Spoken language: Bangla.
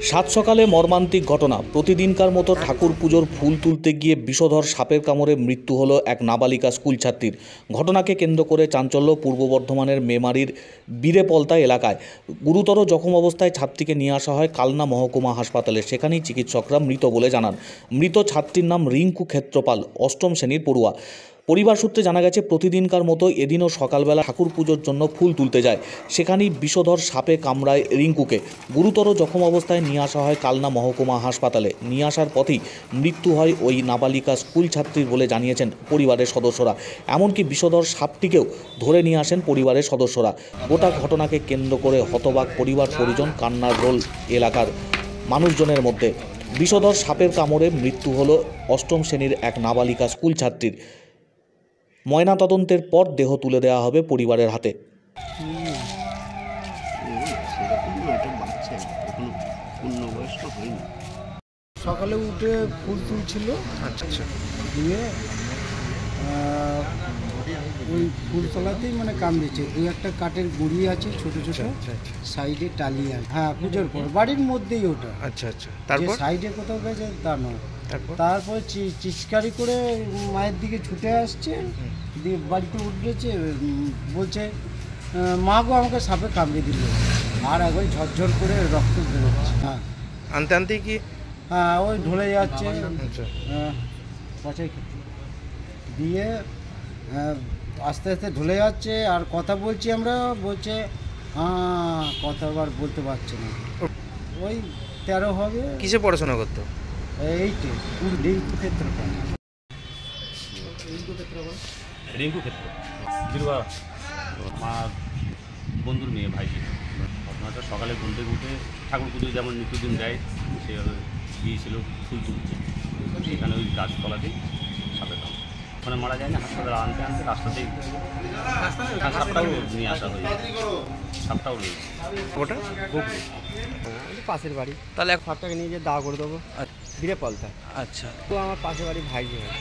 সাত সকালে মর্মান্তিক ঘটনা। প্রতিদিনকার মতো ঠাকুর পুজোর ফুল তুলতে গিয়ে বিষধর সাপের কামড়ে মৃত্যু হলো এক নাবালিকা স্কুল ছাত্রীর। ঘটনাকে কেন্দ্র করে চাঞ্চল্য পূর্ব বর্ধমানের মেমারির বীরেপলতা এলাকায়। গুরুতর জখম অবস্থায় ছাত্রীকে নিয়ে আসা হয় কালনা মহকুমা হাসপাতালে। সেখানেই চিকিৎসকরা মৃত বলে জানান। মৃত ছাত্রীর নাম রিঙ্কু ক্ষেত্রপাল, অষ্টম শ্রেণীর পড়ুয়া। পরিবার সূত্রে জানা গেছে, প্রতিদিনকার মতো এদিনও সকালবেলা ঠাকুর পুজোর জন্য ফুল তুলতে যায়। সেখানেই বিষধর সাপে কামড়ায় রিঙ্কুকে। গুরুতর জখম অবস্থায় নিয়ে আসা হয় কালনা মহকুমা হাসপাতালে। নিয়ে আসার পথেই মৃত্যু হয় ওই নাবালিকা স্কুল ছাত্রীর বলে জানিয়েছেন পরিবারের সদস্যরা। এমনকি বিষধর সাপটিকেও ধরে নিয়ে আসেন পরিবারের সদস্যরা। গোটা ঘটনাকে কেন্দ্র করে হতবাক পরিবার পরিজন, কান্নার রোল এলাকার মানুষজনের মধ্যে। বিষধর সাপের কামড়ে মৃত্যু হলো অষ্টম শ্রেণীর এক নাবালিকা স্কুল ছাত্রীর। ময়নাতদন্তের পর দেহ তুলে দেওয়া হবে পরিবারের হাতে। সকালে উঠে ফুল তুলছিল, দিয়ে ওই ফুল তলাতেই মানে কামড়েছে। দুই একটা কাঠের গুঁড়ি আছে ছোট ছোট, সাইডে টালি আছে। হ্যাঁ, পুজোর পর বাড়ির মধ্যেই ওটা। আচ্ছা আচ্ছা, তারপর সাইডে কোথাও গেছে তা নয়। তারপর চিৎকারি করে মায়ের দিকে ছুটে আসছে, দিয়ে বাড়িতে উঠেছে, বলছে মা গো আমাকে সাপে কামড়ে দিল। আর একবার ঝরঝর করে রক্ত বেরোচ্ছে। হ্যাঁ, আনতে আনতে কি? হ্যাঁ, ওই ঢলে যাচ্ছে। আচ্ছা, পচাই খেতে দিয়ে আস্তে আস্তে ঢলে যাচ্ছে। আর কথা বলছি আমরা, বলছে হ্যাঁ, কথা আবার বলতে পারছে না। ওই 13 হবে। কিসে পড়াশোনা করতো? এইটে। রিঙ্কু ক্ষেত্রপাল। রিঙ্কু ক্ষেত্র বিরুয়া আমার বন্ধুর মেয়ে, ভাইজি। ঘটনাটা সকালে ঘুম থেকে উঠে ঠাকুর পুজো যেমন নিত্যদিন দেয় সেভাবে গিয়েছিল ফুল তুলছে। সেখানে ওই গাছতলাতেই সাপে কামড়। ওখানে মারা যায় না, হাসপাতালে আনতে আনতে রাস্তাতেই সাপটাও নিয়ে আসা হয়েছে। সাপটাও রয়েছে ওটা গোপরে পাশের বাড়ি। তাহলে সাপটাকে নিয়ে যে দাওয়া করে দেবো বীরেপলতা। আচ্ছা, তো আমার পাশের বাড়ি ভাইজি হয়।